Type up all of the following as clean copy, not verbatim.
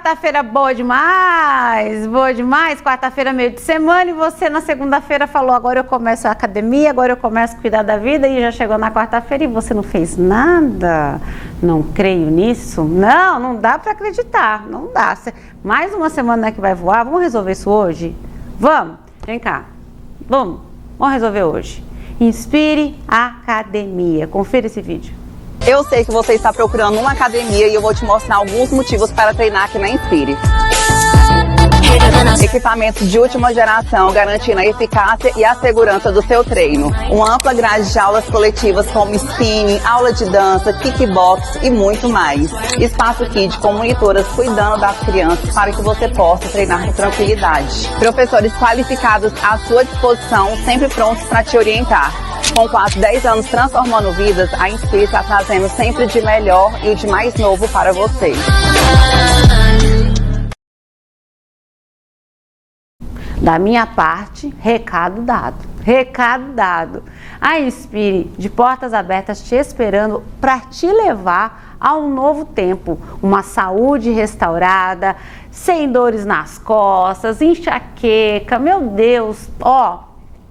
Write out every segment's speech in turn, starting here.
Quarta-feira boa demais, boa demais. Quarta-feira meio de semana e você na segunda-feira falou, agora eu começo a academia, agora eu começo a cuidar da vida e já chegou na quarta-feira e você não fez nada. Não creio nisso. Não dá para acreditar, não dá. Mais uma semana que vai voar, vamos resolver isso hoje? Vamos, vem cá, vamos resolver hoje. Inspire Academia, confira esse vídeo. Eu sei que você está procurando uma academia e eu vou te mostrar alguns motivos para treinar aqui na Inspire. Equipamentos de última geração garantindo a eficácia e a segurança do seu treino. Uma ampla grade de aulas coletivas como spinning, aula de dança, kickbox e muito mais. Espaço Kids com monitoras cuidando das crianças para que você possa treinar com tranquilidade. Professores qualificados à sua disposição, sempre prontos para te orientar. Com quase 10 anos transformando vidas, a Inspire está trazendo sempre de melhor e o de mais novo para você. Da minha parte, recado dado. Recado dado. A Inspire, de portas abertas, te esperando para te levar a um novo tempo. Uma saúde restaurada, sem dores nas costas, enxaqueca. Meu Deus,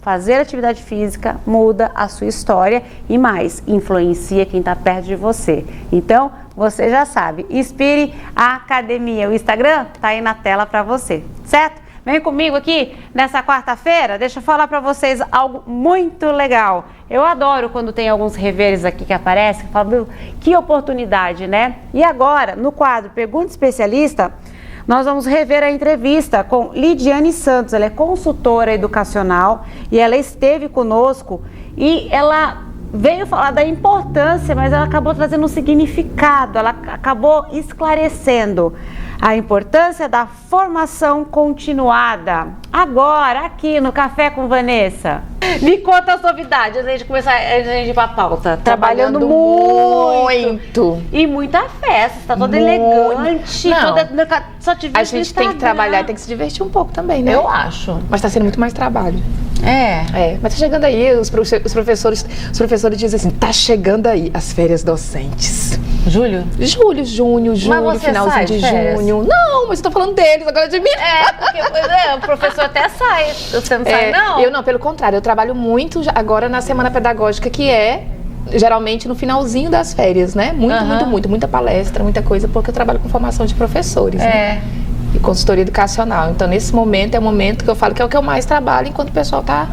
fazer atividade física muda a sua história e mais, influencia quem está perto de você. Então, você já sabe, Inspire Academia. O Instagram está aí na tela para você, certo? Vem comigo aqui nessa quarta-feira, deixa eu falar para vocês algo muito legal. Eu adoro quando tem alguns reveres aqui que aparecem, falo, que oportunidade, né? E agora, no quadro Pergunta Especialista, nós vamos rever a entrevista com Lidiane Santos. Ela é consultora educacional e ela esteve conosco e ela veio falar da importância, mas ela acabou trazendo um significado, ela acabou esclarecendo a importância da formação continuada. Agora, aqui no Café com Vanessa. Me conta as novidades, antes de começar, antes de ir pra pauta. Trabalhando muito. E muita festa, tá toda elegante. Só te vi a gente tem que trabalhar, tem que se divertir um pouco também, né? Eu acho. Mas tá sendo muito mais trabalho. Mas tá chegando aí, os professores dizem assim, tá chegando aí as férias docentes. Julho, junho, finalzinho de junho. Não, mas eu tô falando deles, agora de mim. Porque o professor até sai, você não sai não? Eu não, pelo contrário, eu trabalho muito agora na semana pedagógica, que é geralmente no finalzinho das férias, né? Muita palestra, muita coisa, porque eu trabalho com formação de professores, né? E consultoria educacional. Então, nesse momento, é o momento que eu falo que é o que eu mais trabalho, enquanto o pessoal tá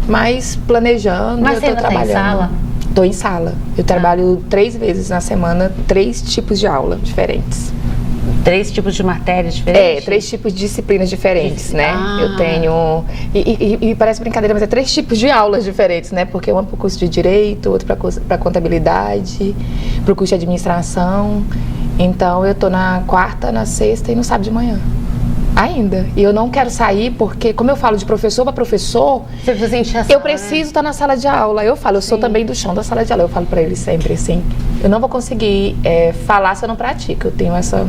mais planejando. Mas você tá em sala? Tô em sala. Eu trabalho 3 vezes na semana, 3 tipos de aula diferentes. 3 tipos de matérias diferentes? 3 tipos de disciplinas diferentes, né? Eu tenho... E parece brincadeira, mas é 3 tipos de aulas diferentes, né? Porque uma para o curso de Direito, outra para Contabilidade, para o curso de Administração. Então, eu tô na quarta, na sexta e no sábado de manhã. Ainda. E eu não quero sair porque, como eu falo de professor para professor, eu preciso estar na sala de aula. Eu falo, eu sou também do chão da sala de aula. Eu falo para eles sempre assim, eu não vou conseguir falar se eu não pratico. Eu tenho essa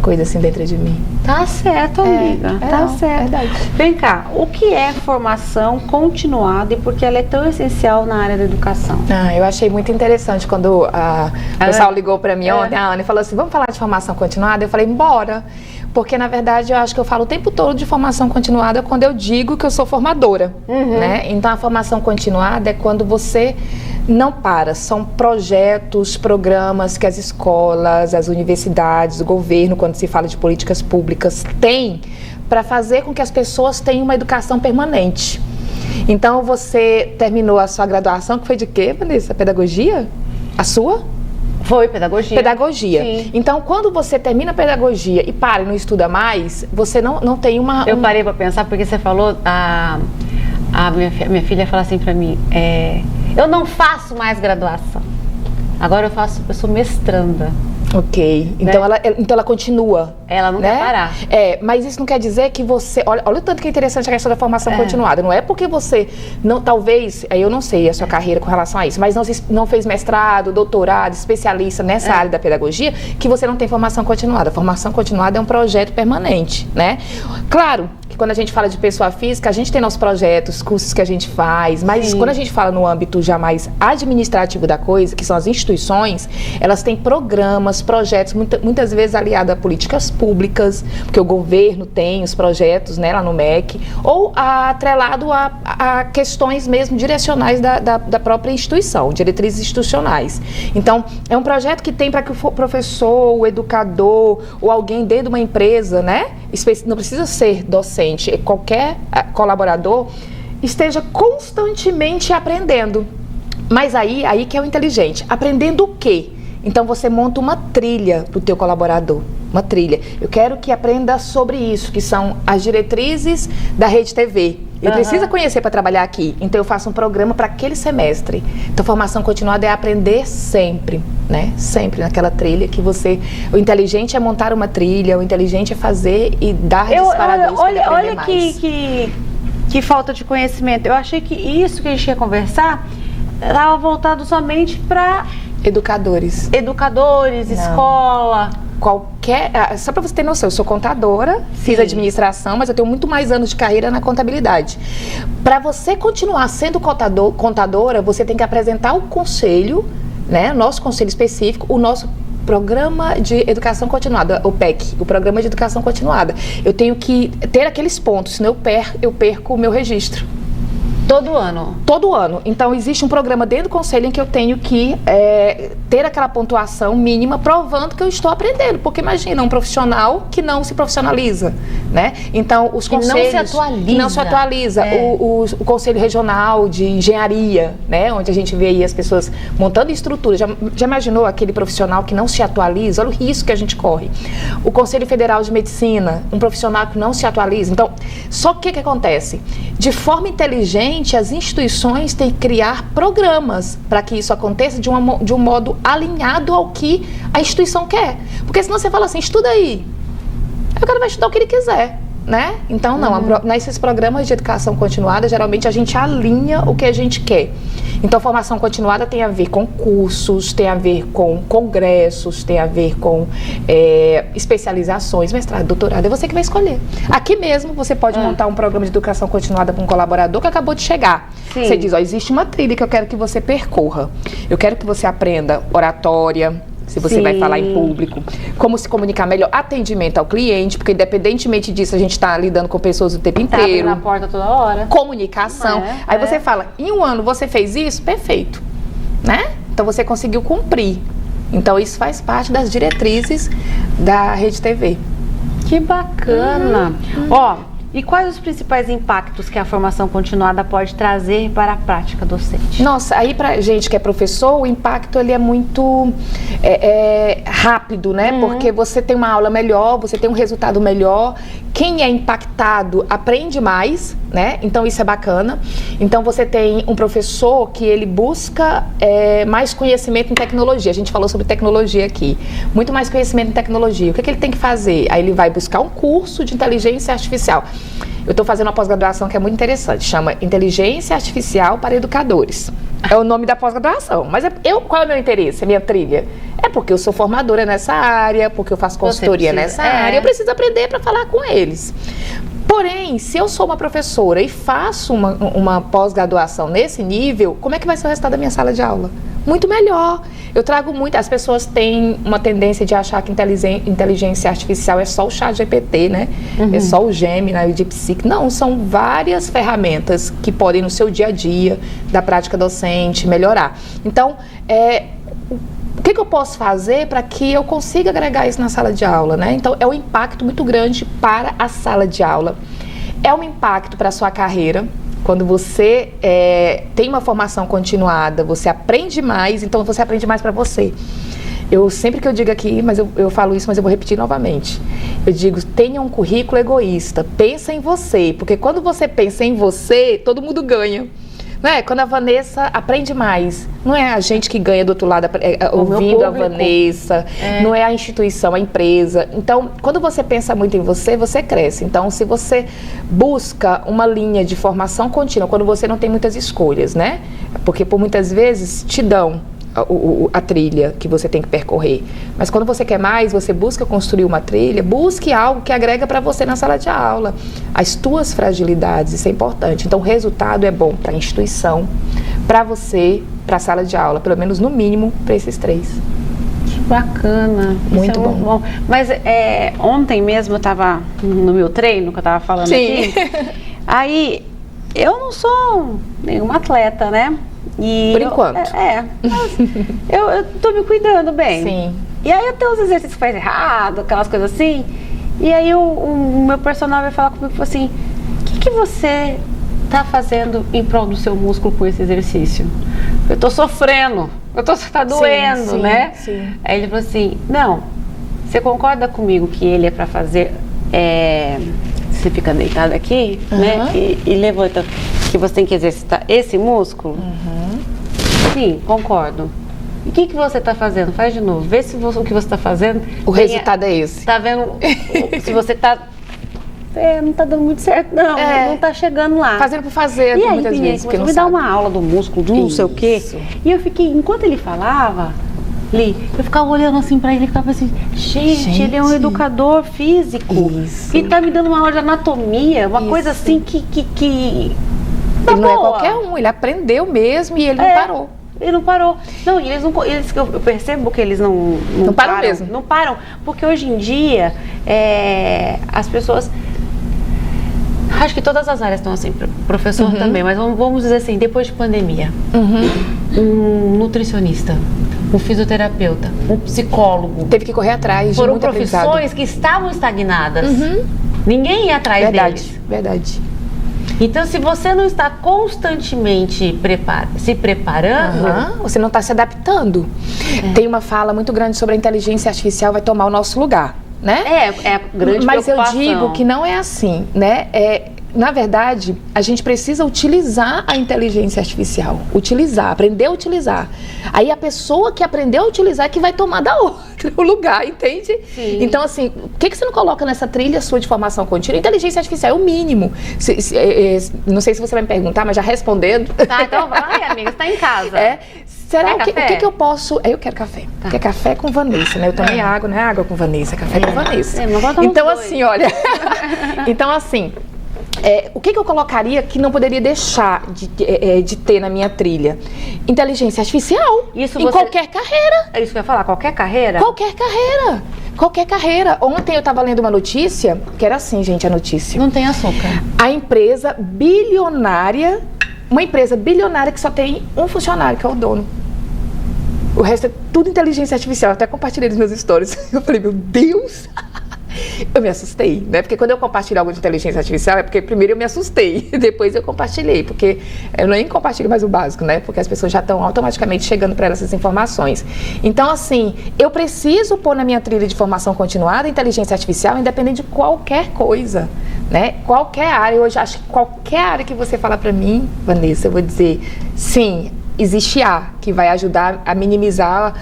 coisa assim dentro de mim. Tá certo, amiga. Tá certo. Verdade. Vem cá, o que é formação continuada e por que ela é tão essencial na área da educação? Eu achei muito interessante quando o pessoal ligou para mim ontem, a Ana, e falou assim, vamos falar de formação continuada? Eu falei, bora. Porque, na verdade, eu acho que eu falo o tempo todo de formação continuada quando eu digo que eu sou formadora, né? Então, a formação continuada é quando você não para. São projetos, programas que as escolas, as universidades, o governo, quando se fala de políticas públicas, têm para fazer com que as pessoas tenham uma educação permanente. Então, você terminou a sua graduação, que foi de quê, Vanessa? Pedagogia? A sua? Foi pedagogia. Pedagogia. Sim. Então, quando você termina a pedagogia e para e não estuda mais, você não tem uma... Eu parei para pensar porque você falou, a minha filha fala assim para mim, eu não faço mais graduação, agora eu sou mestranda. Ok, então, né? ela continua. Ela não quer parar. Mas isso não quer dizer que você... Olha o tanto que é interessante a questão da formação continuada. Não é porque você, talvez, eu não sei a sua carreira com relação a isso, mas não fez mestrado, doutorado, especialista nessa área da pedagogia, que você não tem formação continuada. A formação continuada é um projeto permanente, né? Claro, quando a gente fala de pessoa física, a gente tem nossos projetos, cursos que a gente faz, mas quando a gente fala no âmbito já mais administrativo da coisa, que são as instituições, elas têm programas, projetos, muitas vezes aliados a políticas públicas, porque o governo tem os projetos, né, lá no MEC, ou atrelado a questões mesmo direcionais da própria instituição, diretrizes institucionais. Então, é um projeto que tem para que o professor, o educador ou alguém dentro de uma empresa, né, não precisa ser docente, qualquer colaborador esteja constantemente aprendendo. Mas aí que é o inteligente. Aprendendo o quê? Então você monta uma trilha para o teu colaborador. Uma trilha. Eu quero que aprenda sobre isso, que são as diretrizes da Rede TV. Ele precisa conhecer para trabalhar aqui. Então eu faço um programa para aquele semestre. Então formação continuada é aprender sempre, né? Sempre naquela trilha que você... O inteligente é montar uma trilha, o inteligente é fazer e dar disparadores para ele aprender mais. Olha que falta de conhecimento. Eu achei que isso que a gente ia conversar estava voltado somente para... Educadores. Educadores, escola... Só para você ter noção, eu sou contadora, fiz administração, mas eu tenho muito mais anos de carreira na contabilidade. Para você continuar sendo contadora, você tem que apresentar o conselho, né, nosso conselho específico, o nosso Programa de Educação Continuada, o PEC, o Programa de Educação Continuada. Eu tenho que ter aqueles pontos, senão eu perco o meu registro. Todo ano? Todo ano. Então, existe um programa dentro do conselho em que eu tenho que ter aquela pontuação mínima provando que eu estou aprendendo. Porque imagina, um profissional que não se profissionaliza, né? Então, os conselhos... não se atualiza. Que não se atualiza. O Conselho Regional de Engenharia, né? Onde a gente vê aí as pessoas montando estrutura. Já imaginou aquele profissional que não se atualiza? Olha o risco que a gente corre. O Conselho Federal de Medicina, um profissional que não se atualiza. Então, só que o que acontece? De forma inteligente, as instituições têm que criar programas para que isso aconteça de um modo alinhado ao que a instituição quer. Porque senão você fala assim, estuda aí. Aí o cara vai estudar o que ele quiser, né? Então, não, nesses programas de educação continuada, geralmente a gente alinha o que a gente quer. Então, formação continuada tem a ver com cursos, tem a ver com congressos, tem a ver com especializações, mestrado, doutorado, é você que vai escolher. Aqui mesmo, você pode montar um programa de educação continuada para um colaborador que acabou de chegar. Sim. Você diz, existe uma trilha que eu quero que você percorra. Eu quero que você aprenda oratória, se você vai falar em público, como se comunicar melhor, atendimento ao cliente, porque independentemente disso, a gente está lidando com pessoas o tempo inteiro. Tá na porta toda hora. Comunicação. Aí você fala, em um ano você fez isso? Perfeito. Né? Então você conseguiu cumprir. Então isso faz parte das diretrizes da Rede TV. Que bacana. Ó, e quais os principais impactos que a formação continuada pode trazer para a prática docente? Nossa, aí pra gente que é professor, o impacto ele é muito rápido, né? Porque você tem uma aula melhor, você tem um resultado melhor. Quem é impactado aprende mais, né? Então isso é bacana. Então você tem um professor que ele busca mais conhecimento em tecnologia. A gente falou sobre tecnologia aqui. Muito mais conhecimento em tecnologia. O que ele tem que fazer? Aí ele vai buscar um curso de inteligência artificial. Eu estou fazendo uma pós-graduação que é muito interessante, chama Inteligência Artificial para Educadores. É o nome da pós-graduação. Mas qual é o meu interesse, a minha trilha? É porque eu sou formadora nessa área, porque eu faço consultoria nessa área, eu preciso aprender para falar com eles. Porém, se eu sou uma professora e faço uma pós-graduação nesse nível, como é que vai ser o resultado da minha sala de aula? Muito melhor. Eu trago muito. As pessoas têm uma tendência de achar que inteligência artificial é só o ChatGPT, né? É só o Gemini, o DeepSeek. Não, são várias ferramentas que podem, no seu dia a dia, da prática docente, melhorar. Então, o que eu posso fazer para que eu consiga agregar isso na sala de aula, né? Então, é um impacto muito grande para a sala de aula. É um impacto para a sua carreira. Quando você tem uma formação continuada, você aprende mais, então você aprende mais para você. Sempre que eu digo aqui, mas eu falo isso, mas eu vou repetir novamente. Eu digo, tenha um currículo egoísta, pensa em você, porque quando você pensa em você, todo mundo ganha. Não é? Quando a Vanessa aprende mais, não é a gente que ganha do outro lado ouvindo a Vanessa, não é a instituição, a empresa. Então, quando você pensa muito em você, você cresce. Então, se você busca uma linha de formação contínua, quando você não tem muitas escolhas, né? Porque por muitas vezes te dão a trilha que você tem que percorrer. Mas quando você quer mais, você busca construir uma trilha, busque algo que agrega para você na sala de aula. As tuas fragilidades, isso é importante. Então, o resultado é bom para a instituição, para você, para a sala de aula, pelo menos no mínimo para esses 3. Que bacana. Muito Isso é bom. Mas ontem mesmo eu estava no meu treino, que eu estava falando Sim. aqui. Aí, eu não sou nenhuma atleta, né? E Por enquanto. Mas eu tô me cuidando bem. Sim. E aí eu tenho os exercícios que faz errado, aquelas coisas assim. E aí o meu personal vai falar comigo assim: o que você tá fazendo em prol do seu músculo com esse exercício? Eu tô sofrendo, tá doendo, sim, né? Sim. Aí ele falou assim: não, você concorda comigo que ele é para fazer, você fica deitado aqui, né? E levanta, que você tem que exercitar esse músculo? Sim, concordo. E o que você está fazendo? Faz de novo, vê se o que você está fazendo... O resultado é esse. Tá vendo se você está... não tá dando muito certo, não. Não tá chegando lá. Fazendo por fazer, e aí, muitas vezes, porque não me dá sabe. uma aula do músculo, do não sei o quê. E eu fiquei, enquanto ele falava, Li, eu ficava olhando assim pra ele e ficava assim, gente, ele é um educador físico. Isso. E tá me dando uma aula de anatomia, uma coisa assim que ele não é qualquer um, ele aprendeu mesmo e ele não parou. Ele não parou. Não, e eu percebo que eles não param param mesmo. Não param, porque hoje em dia as pessoas... Acho que todas as áreas estão assim, professor também, mas vamos dizer assim, depois de pandemia, um nutricionista, um fisioterapeuta, um psicólogo... Teve que correr atrás de muito aprendizado. Foram profissões que estavam estagnadas. Ninguém ia atrás deles. Verdade. Então, se você não está constantemente se preparando... Você não está se adaptando. Tem uma fala muito grande sobre a inteligência artificial vai tomar o nosso lugar, né? É a grande Mas preocupação. eu digo que não é assim, né? Na verdade, a gente precisa utilizar a inteligência artificial. Aprender a utilizar. Aí a pessoa que aprendeu a utilizar é que vai tomar da outra o lugar, entende? Sim. Então, assim, o que você não coloca nessa trilha sua de formação contínua? Inteligência artificial é o mínimo. Não sei se você vai me perguntar, mas já respondendo. Tá, então vai, amiga, você tá em casa. Será o que eu posso... Eu quero café. Porque é café com Vanessa, né? Eu tomei água, não é água com Vanessa, é café com Vanessa. Então, assim, olha... Então, assim... o que eu colocaria que não poderia deixar de ter na minha trilha? Inteligência artificial. Qualquer carreira. É isso que eu ia falar, qualquer carreira? Qualquer carreira. Ontem eu estava lendo uma notícia, que era assim, gente, a notícia. Não tem açúcar. A empresa bilionária, uma empresa bilionária que só tem um funcionário, que é o dono. O resto é tudo inteligência artificial. Eu até compartilhei nos meus stories. Eu falei, meu Deus... Eu me assustei, né? Porque quando eu compartilho algo de inteligência artificial é porque primeiro eu me assustei, depois eu compartilhei, porque eu nem compartilho mais o básico, né? Porque as pessoas já estão automaticamente chegando para elas essas informações. Então, assim, eu preciso pôr na minha trilha de formação continuada inteligência artificial, independente de qualquer coisa, né? Qualquer área, eu hoje acho que qualquer área que você falar para mim, Vanessa, eu vou dizer, sim, existe que vai ajudar a minimizar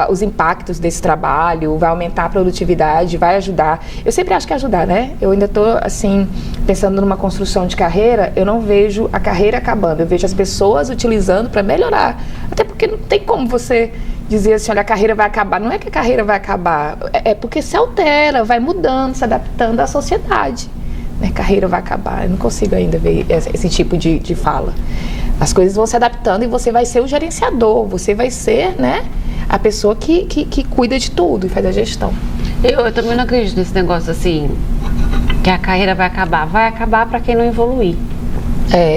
os impactos desse trabalho, vai aumentar a produtividade, vai ajudar. Eu sempre acho que ajudar, né? Eu ainda estou, assim, pensando numa construção de carreira, eu não vejo a carreira acabando, eu vejo as pessoas utilizando para melhorar. Até porque não tem como você dizer assim, olha, a carreira vai acabar. Não é que a carreira vai acabar, é porque se altera, vai mudando, se adaptando à sociedade. A carreira vai acabar, eu não consigo ainda ver esse tipo de fala. As coisas vão se adaptando e você vai ser o gerenciador, você vai ser, né, a pessoa que cuida de tudo e faz a gestão. Eu também não acredito nesse negócio assim, que a carreira vai acabar para quem não evoluir.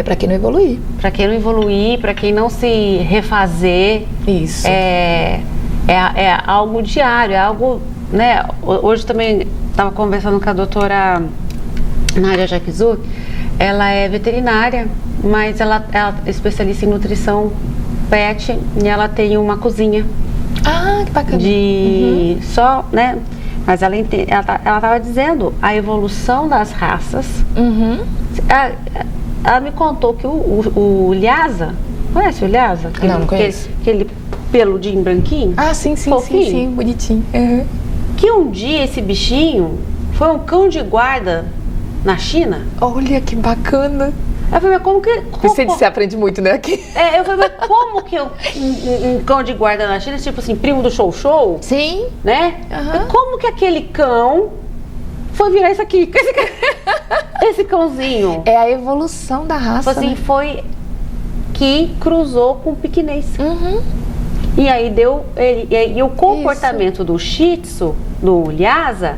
Para quem não evoluir. Para quem não evoluir, para quem não se refazer. Isso. É algo diário, é algo, né, hoje também estava conversando com a doutora Nádia Jaquizuk, ela é veterinária, mas ela é especialista em nutrição pet e ela tem uma cozinha. Que bacana. Só, né? Mas ela estava dizendo a evolução das raças. Ela me contou que o Lhasa, conhece o Lhasa? Não conheço. Aquele peludinho branquinho? Sim, bonitinho. Que um dia esse bichinho foi um cão de guarda na China. Olha que bacana. Eu falei, mas como que... Você aprende muito, né? Aqui. Eu falei, mas como que um cão de guarda na China, tipo assim, primo do Show, Sim. né? Aham. E como que aquele cão foi virar isso aqui? Esse cãozinho. É a evolução da raça, Assim, né? foi que cruzou com o piquinês. Uhum. E aí e o comportamento do Shih Tzu, do Lhasa,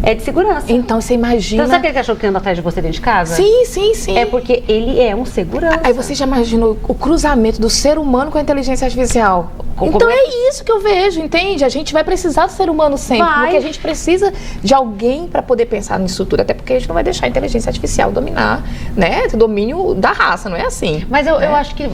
é de segurança. Então você imagina... Então, sabe aquele cachorro que anda atrás de você dentro de casa? Sim, sim, sim. É porque ele é um segurança. Aí você já imagina o cruzamento do ser humano com a inteligência artificial. Como Então é- é isso que eu vejo, entende? A gente vai precisar do ser humano sempre, Vai. porque a gente precisa de alguém para poder pensar nisso tudo, até porque a gente não vai deixar a inteligência artificial dominar, né? O domínio da raça, não é assim. Mas eu acho que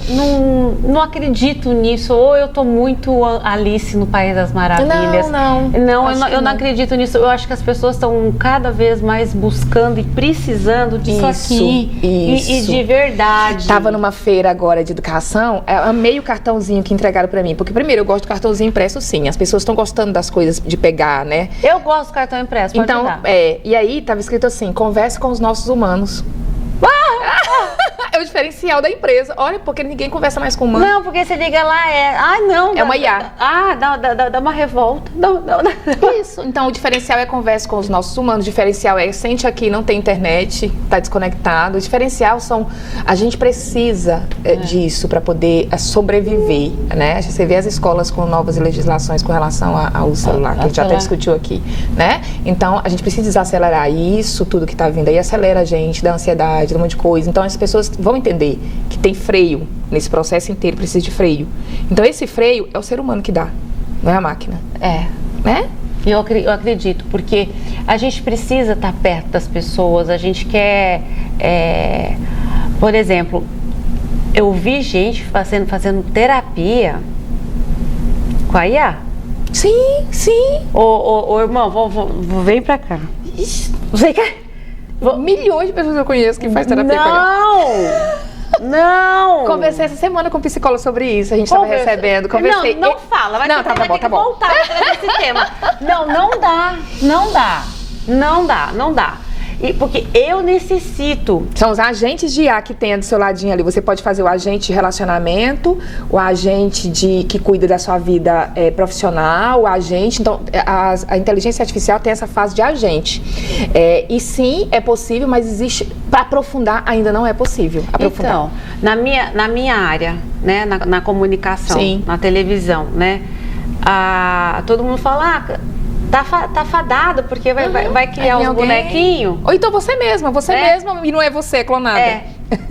não acredito nisso. Ou eu tô muito Alice no País das Maravilhas. Não. Acho que Eu não acredito nisso. Eu acho que as pessoas estão cada vez mais buscando e precisando disso aqui. E de verdade. Tava numa feira agora de educação, eu amei o cartãozinho que entregaram pra mim, porque primeiro eu gosto do cartãozinho impresso sim, as pessoas estão gostando das coisas de pegar, né? Eu gosto do cartão impresso, pode Então, dar. e aí tava escrito assim, converse com os nossos humanos. É o diferencial da empresa. Olha, porque ninguém conversa mais com humano. Não, porque você liga lá, não. É uma IA. Dá uma revolta. Não. Isso. Então, o diferencial é conversa com os nossos humanos. O diferencial é sente aqui, não tem internet, tá desconectado. O diferencial são... A gente precisa disso para poder sobreviver, né? Você vê as escolas com novas legislações com relação ao celular, que a gente já até discutiu aqui, né? Então, a gente precisa desacelerar isso, tudo que tá vindo aí, acelera a gente, da ansiedade, de um monte de coisa. Então, as pessoas vão entender que tem freio nesse processo inteiro, precisa de freio. Então, esse freio é o ser humano que dá, não é a máquina. Né? Eu acredito, porque a gente precisa estar perto das pessoas, a gente quer... por exemplo, eu vi gente fazendo terapia com a IA. Sim. Ô irmão, vem pra cá. Você quer... Milhões de pessoas eu conheço que faz terapia com a Não! Conversei essa semana com um psicólogo sobre isso, a gente estava recebendo, conversei. Não fala, vai não, ter tá bom. que voltar pra esse tema. Não dá. Porque eu necessito. São os agentes de IA que tem do seu ladinho ali. Você pode fazer o agente de relacionamento, o agente que cuida da sua vida profissional, o agente. Então, a inteligência artificial tem essa fase de agente. E sim, é possível, mas existe. Para aprofundar, ainda não é possível. Então, na minha área, né, na comunicação, sim, na televisão, né, todo mundo fala. Tá fadado, porque vai criar uns bonequinhos. Ou então você mesma e não é você, é clonada.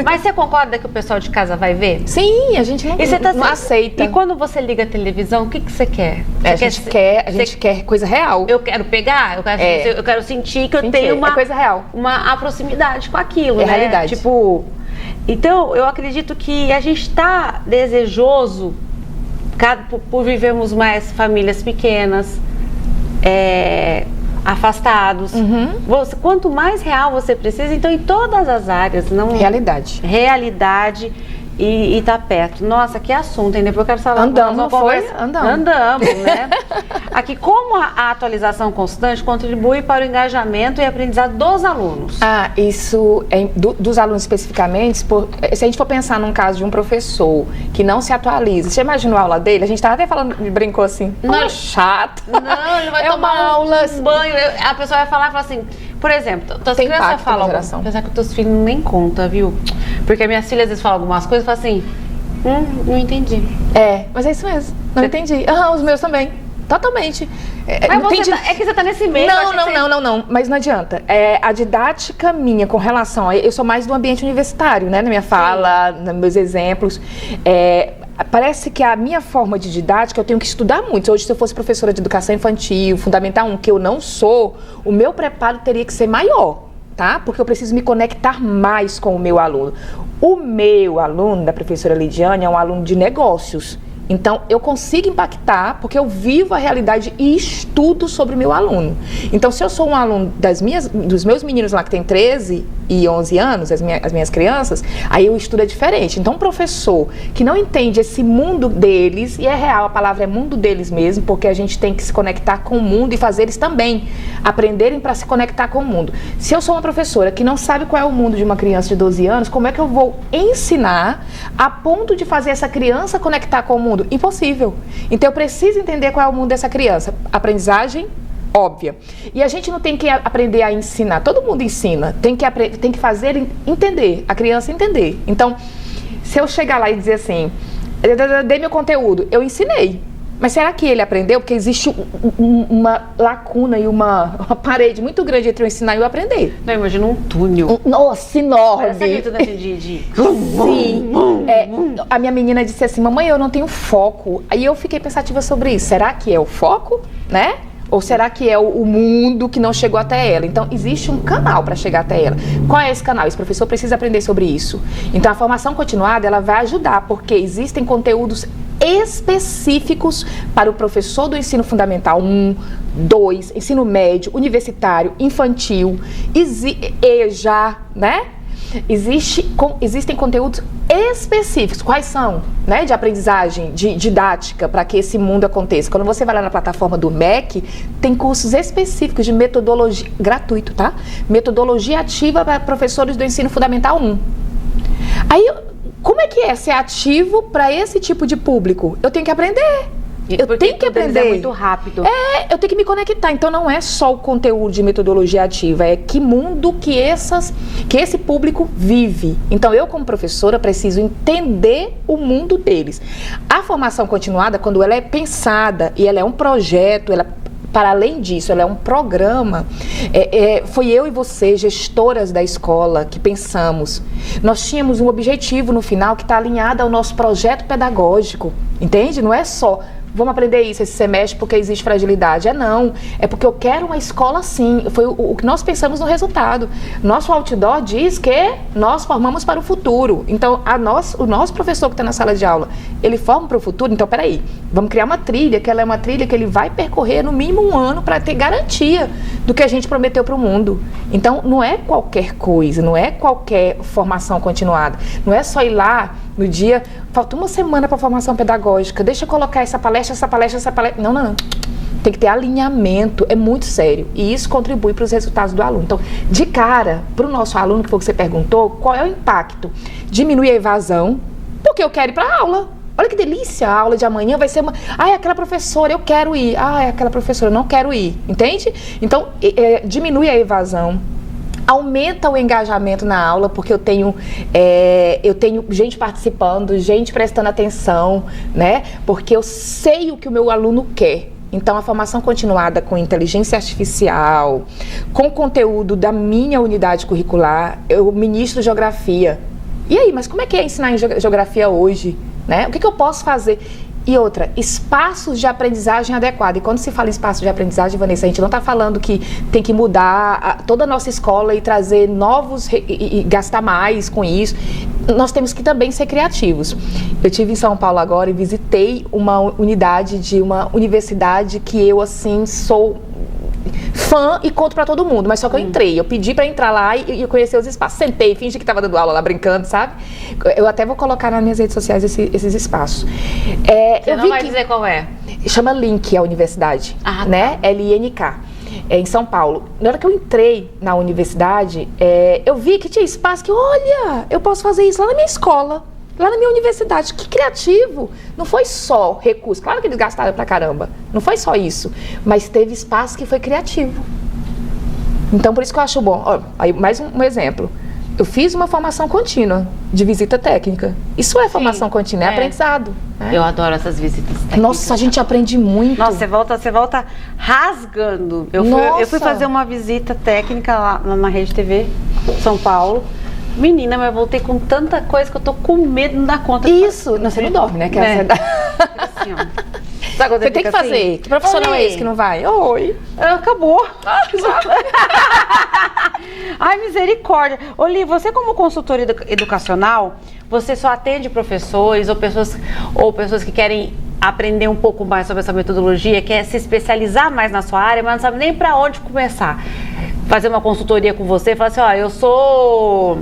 Mas você concorda que o pessoal de casa vai ver? Sim, a gente não aceita. E quando você liga a televisão, o que você quer? A gente quer coisa real. Eu quero pegar, eu quero sentir que eu tenho uma coisa real. Uma proximidade com aquilo, né? Realidade. Tipo, então eu acredito que a gente está desejoso por vivermos mais famílias pequenas. Afastados. Quanto mais real você precisa, então em todas as áreas, não realidade e tá perto. Nossa, que assunto, hein? Depois eu quero falar. Andamos, né? Aqui, como a atualização constante contribui para o engajamento e aprendizado dos alunos? Isso dos alunos especificamente, se a gente for pensar num caso de um professor que não se atualiza, você imagina a aula dele? A gente tava até falando, brincou assim, não, chato. Não, ele vai tomar um banho, a pessoa vai falar assim, por exemplo, tuas crianças falam, apesar que teus filhos nem contam, viu? Porque minhas filhas às vezes falam algumas coisas e falam assim, não entendi. Mas é isso mesmo, não entendi. Os meus também. Totalmente. Mas é que você tá nesse meio. Não, mas não adianta. A didática minha com relação eu sou mais do ambiente universitário, né? Na minha fala, nos meus exemplos. Parece que a minha forma de didática eu tenho que estudar muito. Hoje, se eu fosse professora de educação infantil, Fundamental 1, que eu não sou, o meu preparo teria que ser maior, tá? Porque eu preciso me conectar mais com o meu aluno. O meu aluno, da professora Lidiane, é um aluno de negócios. Então, eu consigo impactar porque eu vivo a realidade e estudo sobre o meu aluno. Então, se eu sou um aluno dos meus meninos lá que tem 13, e 11 anos, as minhas crianças, aí o estudo é diferente. Então, um professor que não entende esse mundo deles, e é real, a palavra é mundo deles mesmo, porque a gente tem que se conectar com o mundo e fazer eles também aprenderem para se conectar com o mundo. Se eu sou uma professora que não sabe qual é o mundo de uma criança de 12 anos, como é que eu vou ensinar a ponto de fazer essa criança conectar com o mundo? Impossível. Então, eu preciso entender qual é o mundo dessa criança. Aprendizagem óbvia. E a gente não tem que aprender a ensinar. Todo mundo ensina. Tem que fazer entender. A criança entender. Então, se eu chegar lá e dizer assim, dei meu conteúdo, eu ensinei. Mas será que ele aprendeu? Porque existe uma lacuna e uma parede muito grande entre eu ensinar e eu aprender. Não, imagina um túnel. Nossa, enorme. Parece tudo assim Sim. A minha menina disse assim, mamãe, eu não tenho foco. Aí eu fiquei pensativa sobre isso. Será que é o foco, né? Ou será que é o mundo que não chegou até ela? Então, existe um canal para chegar até ela. Qual é esse canal? Esse professor precisa aprender sobre isso. Então, a formação continuada, ela vai ajudar, porque existem conteúdos específicos para o professor do ensino fundamental 1, 2, ensino médio, universitário, infantil, EJA, né? Existem conteúdos específicos. Quais são? Né, de aprendizagem, de didática, para que esse mundo aconteça. Quando você vai lá na plataforma do MEC, tem cursos específicos de metodologia, gratuito, tá? Metodologia ativa para professores do ensino fundamental 1. Aí, como é que é ser ativo para esse tipo de público? Eu tenho que aprender. Eu tenho que aprender. É muito rápido. Eu tenho que me conectar. Então não é só o conteúdo de metodologia ativa, é que mundo que esse público vive. Então eu, como professora, preciso entender o mundo deles. A formação continuada, quando ela é pensada e ela é um projeto, para além disso, ela é um programa. Foi eu e você, gestoras da escola, que pensamos. Nós tínhamos um objetivo no final que está alinhado ao nosso projeto pedagógico, entende? Não é só vamos aprender isso esse semestre porque existe fragilidade. Não. É porque eu quero uma escola assim. Foi o que nós pensamos no resultado. Nosso outdoor diz que nós formamos para o futuro. Então, o nosso professor que está na sala de aula, ele forma para o futuro. Então, peraí, vamos criar uma trilha, que ela é uma trilha que ele vai percorrer no mínimo um ano para ter garantia do que a gente prometeu para o mundo. Então, não é qualquer coisa, não é qualquer formação continuada. Não é só ir lá no dia, falta uma semana para a formação pedagógica, deixa eu colocar essa palestra. Não. Tem que ter alinhamento, é muito sério. E isso contribui para os resultados do aluno. Então, de cara, para o nosso aluno, que foi o que você perguntou, qual é o impacto? Diminui a evasão, porque eu quero ir para a aula. Olha que delícia, a aula de amanhã vai ser uma... aquela professora, eu quero ir. Aquela professora, eu não quero ir. Entende? Então, diminui a evasão. Aumenta o engajamento na aula, porque eu tenho gente participando, gente prestando atenção, né? Porque eu sei o que o meu aluno quer. Então, a formação continuada com inteligência artificial, com conteúdo da minha unidade curricular, eu ministro geografia. E aí, mas como é que é ensinar em geografia hoje? Né? O que eu posso fazer? E outra, espaços de aprendizagem adequada. E quando se fala em espaço de aprendizagem, Vanessa, a gente não está falando que tem que mudar toda a nossa escola e trazer novos e gastar mais com isso. Nós temos que também ser criativos. Eu estive em São Paulo agora e visitei uma unidade de uma universidade que eu, assim, sou fã e conto pra todo mundo, mas só que eu entrei, eu pedi pra entrar lá e conhecer os espaços, sentei, fingi que tava dando aula lá, brincando, sabe? Eu até vou colocar nas minhas redes sociais esses espaços. Você não vai dizer qual é? Chama Link a universidade, né? LINK, em São Paulo. Na hora que eu entrei na universidade, eu vi que tinha espaço que, olha, eu posso fazer isso lá na minha escola, lá na minha universidade. Que criativo! Não foi só recurso, claro que eles gastaram pra caramba, não foi só isso, mas teve espaço que foi criativo. Então, por isso que eu acho bom. Ó, aí, mais um exemplo. Eu fiz uma formação contínua de visita técnica. Isso é formação contínua, é aprendizado. Né? Eu adoro essas visitas técnicas. Nossa, a gente aprende muito. Nossa, você volta rasgando. Eu fui fazer uma visita técnica lá na Rede TV São Paulo. Menina, mas eu voltei com tanta coisa que eu tô com medo de não dar conta. Isso, não, você não dorme, né? Que assim, ó. Você tem que fazer. Assim? Que profissional é esse que não vai? Oi. Acabou. Ai, misericórdia. Oli, você como consultora educacional, você só atende professores ou pessoas que querem aprender um pouco mais sobre essa metodologia, quer se especializar mais na sua área, mas não sabe nem para onde começar. fazer uma consultoria com você, falar assim, ó, eu sou,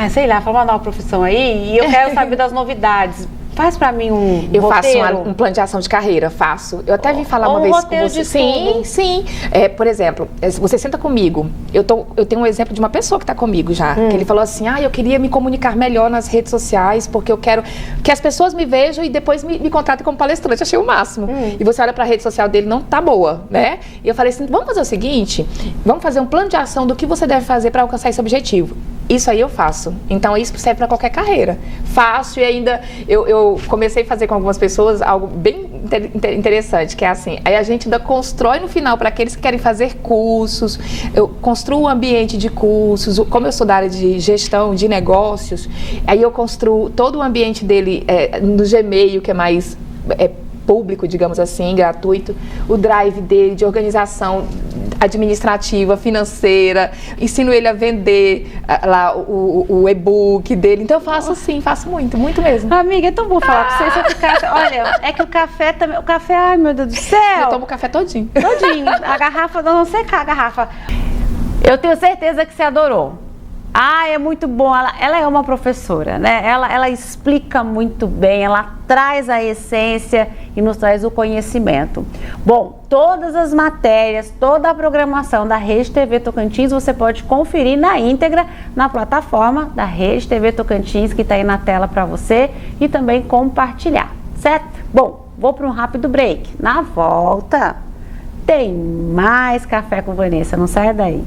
sei lá, fala uma nova profissão aí, e eu quero saber das novidades. Faz pra mim um Eu roteiro. faço um plano de ação de carreira, faço. Eu até vim falar Ou uma um vez roteiro com você. de Sim, estudo. sim. Por exemplo, você senta comigo. Eu tenho um exemplo de uma pessoa que está comigo já. Que ele falou assim, eu queria me comunicar melhor nas redes sociais, porque eu quero que as pessoas me vejam e depois me contratem como palestrante. Achei o máximo. E você olha para a rede social dele, não tá boa, né? E eu falei assim, vamos fazer o seguinte, vamos fazer um plano de ação do que você deve fazer para alcançar esse objetivo. Isso aí eu faço. Então, isso serve para qualquer carreira. Faço e ainda eu comecei a fazer com algumas pessoas algo bem interessante, que é assim, aí a gente ainda constrói no final para aqueles que querem fazer cursos, eu construo um ambiente de cursos, como eu sou da área de gestão de negócios, aí eu construo todo o ambiente dele no Gmail, que é mais público, digamos assim, gratuito, o drive dele de organização administrativa, financeira, ensino ele a vender lá o e-book dele. Então eu faço assim, faço muito, muito mesmo. Amiga, é tão bom falar com você, se eu ficar... Olha, é que o café também... O café, ai meu Deus do céu! Eu tomo o café todinho. Todinho. A garrafa, não secar a garrafa. Eu tenho certeza que você adorou. É muito bom. Ela é uma professora, né? Ela explica muito bem, ela traz a essência e nos traz o conhecimento. Bom, todas as matérias, toda a programação da Rede TV Tocantins você pode conferir na íntegra na plataforma da Rede TV Tocantins, que está aí na tela para você, e também compartilhar, certo? Bom, vou para um rápido break. Na volta, tem mais Café com Vanessa, não saia daí.